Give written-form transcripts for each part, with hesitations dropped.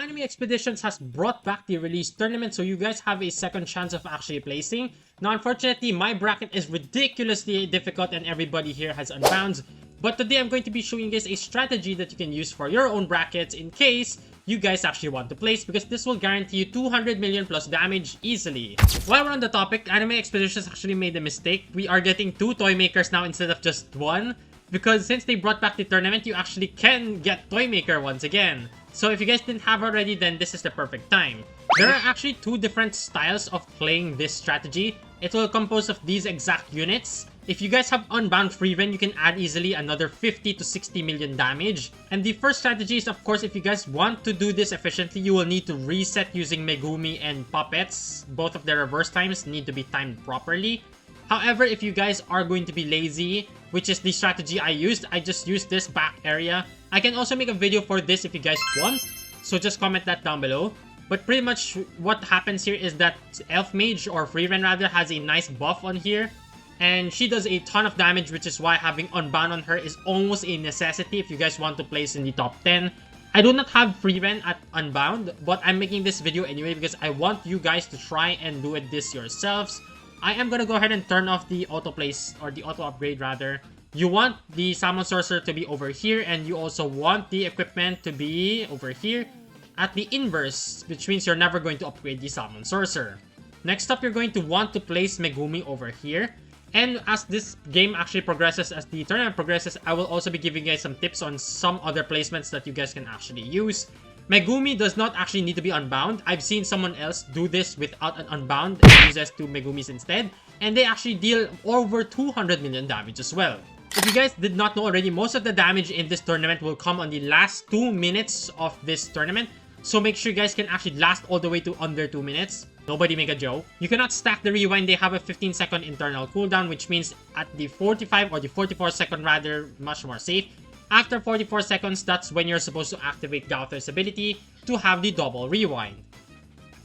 Anime Expeditions has brought back the release tournament, so you guys have a second chance of actually placing. Now, unfortunately, my bracket is ridiculously difficult and everybody here has Unbounds. But today, I'm going to be showing you guys a strategy that you can use for your own brackets in case you guys actually want to place, because this will guarantee you 200 million plus damage easily. While we're on the topic, Anime Expeditions actually made a mistake. We are getting 2 toy makers now instead of just 1. Because since they brought back the tournament, you actually can get Toy Maker once again. So if you guys didn't have already, then this is the perfect time. There are actually 2 different styles of playing this strategy. It will compose of these exact units. If you guys have Unbound free run, you can add easily another 50 to 60 million damage. And the first strategy is, of course, if you guys want to do this efficiently, you will need to reset using Megumi and Puppets. Both of their reverse times need to be timed properly. However, if you guys are going to be lazy, which is the strategy I used, I just used this back area. I can also make a video for this if you guys want, so just comment that down below. But pretty much what happens here is that Elf Mage, or Freeren rather, has a nice buff on here. And she does a ton of damage, which is why having Unbound on her is almost a necessity if you guys want to place in the top 10. I do not have Freeren at Unbound, but I'm making this video anyway because I want you guys to try and do it this yourselves. I am gonna go ahead and turn off the auto place, or the auto upgrade rather. You want the Salmon Sorcerer to be over here, and you also want the equipment to be over here at the inverse, which means you're never going to upgrade the Salmon Sorcerer. Next up, you're going to want to place Megumi over here. And as this game actually progresses, as the tournament progresses, I will also be giving you guys some tips on some other placements that you guys can actually use. Megumi does not actually need to be Unbound. I've seen someone else do this without an Unbound and uses 2 Megumis instead. And they actually deal over 200 million damage as well. If you guys did not know already, most of the damage in this tournament will come on the last 2 minutes of this tournament. So make sure you guys can actually last all the way to under 2 minutes. Nobody make a joke. You cannot stack the rewind. They have a 15-second internal cooldown, which means at the 45 or the 44-second rather, much more safe. After 44 seconds, that's when you're supposed to activate Gauther's ability to have the double rewind.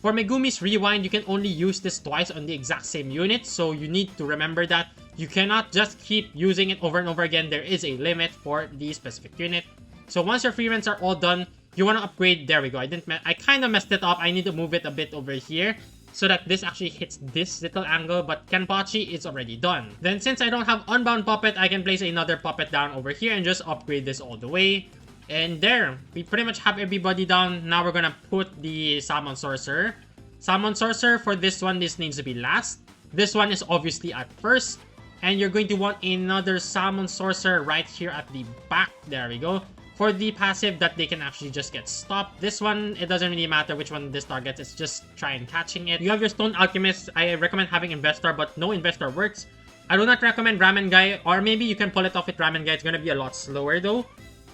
For Megumi's rewind, you can only use this twice on the exact same unit, so you need to remember that you cannot just keep using it over and over again. There is a limit for the specific unit. So once your free runs are all done, you want to upgrade. There we go. I kind of messed it up. I need to move it a bit over here so that this actually hits this little angle, but Kenpachi is already done. Then since I don't have Unbound Puppet, I can place another Puppet down over here and just upgrade this all the way. And there, we pretty much have everybody down. Now we're gonna put the Salmon Sorcerer. Salmon Sorcerer, for this one, this needs to be last. This one is obviously at first. And you're going to want another Salmon Sorcerer right here at the back. There we go. For the passive that they can actually just get stopped. This one, it doesn't really matter which one this targets. It's just try and catching it. You have your Stone Alchemist. I recommend having Investor, but no Investor works. I do not recommend Ramen Guy, or maybe you can pull it off with Ramen Guy. It's gonna be a lot slower though.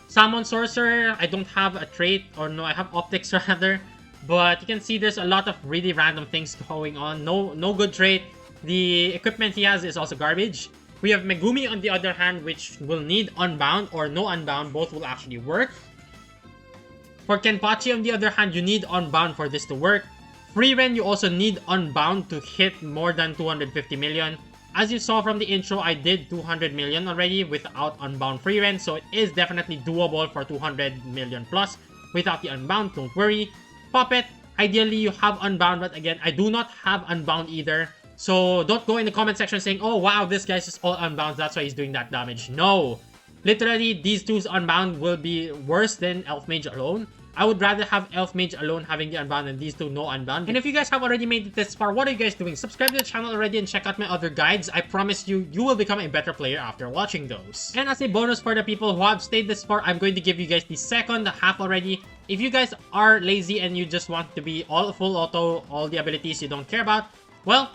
Salmon Sorcerer, I don't have a trait, or no, I have Optics rather. But you can see there's a lot of really random things going on. No good trait. The equipment he has is also garbage. We have Megumi on the other hand, which will need Unbound or no Unbound. Both will actually work. For Kenpachi on the other hand, you need Unbound for this to work. Freeren, you also need Unbound to hit more than 250 million. As you saw from the intro, I did 200 million already without Unbound Freeren. So it is definitely doable for 200 million plus without the Unbound. Don't worry. Puppet, ideally you have Unbound, but again, I do not have Unbound either. So don't go in the comment section saying, oh wow, this guy's just all Unbound, that's why he's doing that damage. No. Literally, these two's Unbound will be worse than Elf Mage alone. I would rather have Elf Mage alone having the Unbound than these two no Unbound. And if you guys have already made it this far, what are you guys doing? Subscribe to the channel already and check out my other guides. I promise you, you will become a better player after watching those. And as a bonus for the people who have stayed this far, I'm going to give you guys the second half already. If you guys are lazy and you just want to be all full auto, all the abilities you don't care about, well,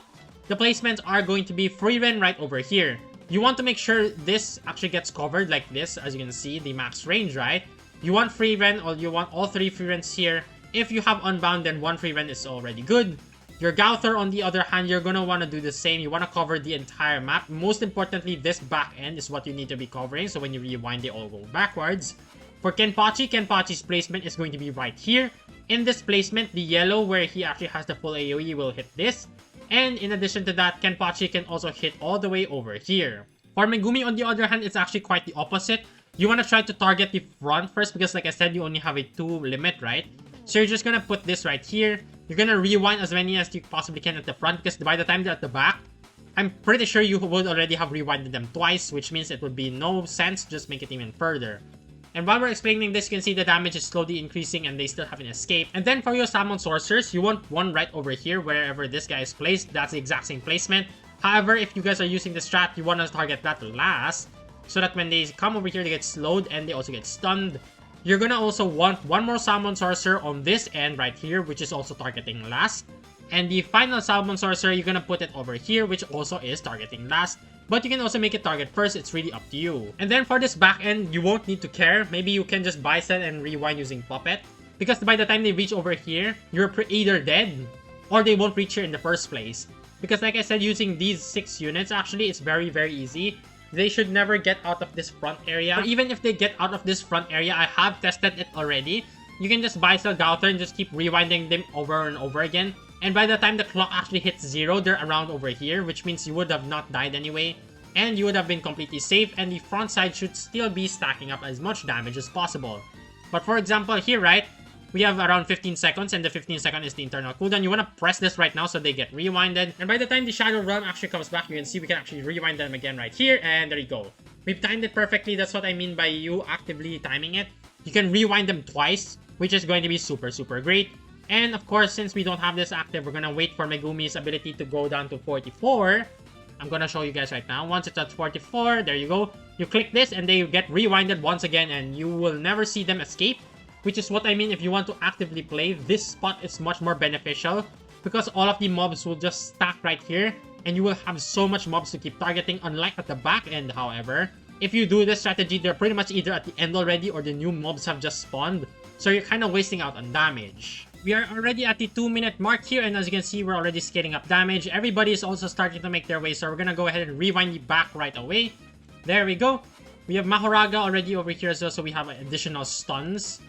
the placements are going to be Freeren right over here. You want to make sure this actually gets covered like this, as you can see, the max range, right? You want Freeren, or you want all 3 Freerens here. If you have Unbound, then 1 Freeren is already good. Your Gauther, on the other hand, you're gonna want to do the same. You want to cover the entire map. Most importantly, this back end is what you need to be covering, so when you rewind, they all go backwards. For Kenpachi, Kenpachi's placement is going to be right here. In this placement, the yellow, where he actually has the full AoE, will hit this. And in addition to that, Kenpachi can also hit all the way over here. For Megumi, on the other hand, it's actually quite the opposite. You want to try to target the front first because, like I said, you only have a 2 limit, right? So you're just gonna put this right here. You're gonna rewind as many as you possibly can at the front, because by the time they're at the back, I'm pretty sure you would already have rewinded them twice, which means it would be no sense to just make it even further. And while we're explaining this, you can see the damage is slowly increasing and they still haven't escaped. And then for your Salmon Sorcerers, you want one right over here, wherever this guy is placed. That's the exact same placement. However, if you guys are using the strat, you want to target that last, so that when they come over here, they get slowed and they also get stunned. You're gonna also want one more Salmon Sorcerer on this end right here, which is also targeting last. And the final Salmon Sorcerer, you're gonna put it over here, which also is targeting last. But you can also make it target first, it's really up to you. And then for this back end, you won't need to care. Maybe you can just buy set and rewind using Puppet. Because by the time they reach over here, you're either dead or they won't reach here in the first place. Because like I said, using these 6 units, actually, it's very, very easy. They should never get out of this front area. Or even if they get out of this front area, I have tested it already. You can just buy sell Gowther and just keep rewinding them over and over again. And by the time the clock actually hits 0, they're around over here, which means you would have not died anyway. And you would have been completely safe, and the front side should still be stacking up as much damage as possible. But for example, here, right, we have around 15 seconds, and the 15 second is the internal cooldown. You want to press this right now so they get rewinded. And by the time the Shadow Realm actually comes back, you can see we can actually rewind them again right here, and there you go. We've timed it perfectly. That's what I mean by you actively timing it. You can rewind them twice, which is going to be super, super great. And of course, since we don't have this active, we're gonna wait for Megumi's ability to go down to 44. I'm gonna show you guys right now. Once it's at 44, there you go. You click this and they get rewinded once again, and you will never see them escape. Which is what I mean, if you want to actively play, this spot is much more beneficial, because all of the mobs will just stack right here, and you will have so much mobs to keep targeting, unlike at the back end, however. If you do this strategy, they're pretty much either at the end already or the new mobs have just spawned, so you're kind of wasting out on damage. We are already at the 2-minute mark here, and as you can see, we're already scaling up damage. Everybody is also starting to make their way, so we're gonna go ahead and rewind the back right away. There we go. We have Mahoraga already over here as well, so we have additional stuns.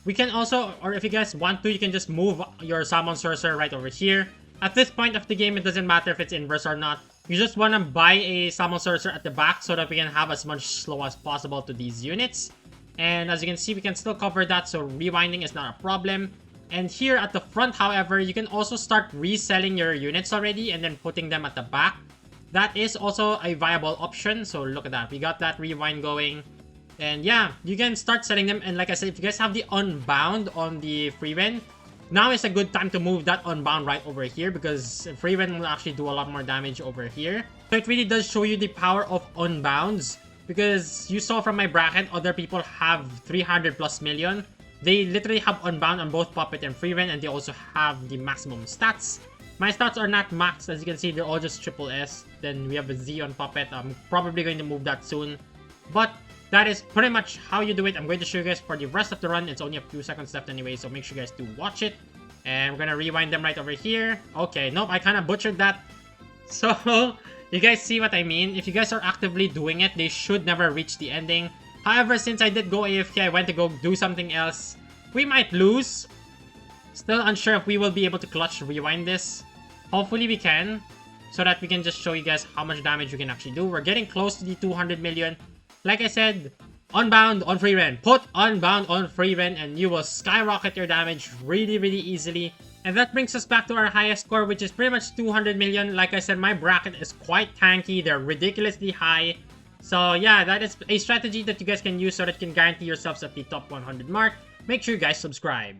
We can also, or if you guys want to, you can just move your Salmon Sorcerer right over here. At this point of the game, it doesn't matter if it's inverse or not. You just want to buy a Salmon Sorcerer at the back so that we can have as much slow as possible to these units. And as you can see, we can still cover that, so rewinding is not a problem. And here at the front, however, you can also start reselling your units already and then putting them at the back. That is also a viable option, so look at that. We got that rewind going. And yeah, you can start selling them. And like I said, if you guys have the Unbound on the Freeven, now is a good time to move that Unbound right over here, because Freeven will actually do a lot more damage over here. So it really does show you the power of Unbounds, because you saw from my bracket, other people have 300 plus million. They literally have Unbound on both Puppet and Freeven, and they also have the maximum stats. My stats are not maxed, as you can see, they're all just triple S. Then we have a Z on Puppet. I'm probably going to move that soon. But that is pretty much how you do it. I'm going to show you guys for the rest of the run. It's only a few seconds left anyway, so make sure you guys do watch it. And we're gonna rewind them right over here. Okay, nope, I kind of butchered that. So, you guys see what I mean? If you guys are actively doing it, they should never reach the ending. However, since I did go AFK, I went to go do something else. We might lose. Still unsure if we will be able to clutch rewind this. Hopefully we can, so that we can just show you guys how much damage we can actually do. We're getting close to the 200 million. Like I said, Unbound on Freeven. Put Unbound on Freeven and you will skyrocket your damage really, really easily. And that brings us back to our highest score, which is pretty much 200 million. Like I said, my bracket is quite tanky. They're ridiculously high. So yeah, that is a strategy that you guys can use so that you can guarantee yourselves at the top 100 mark. Make sure you guys subscribe.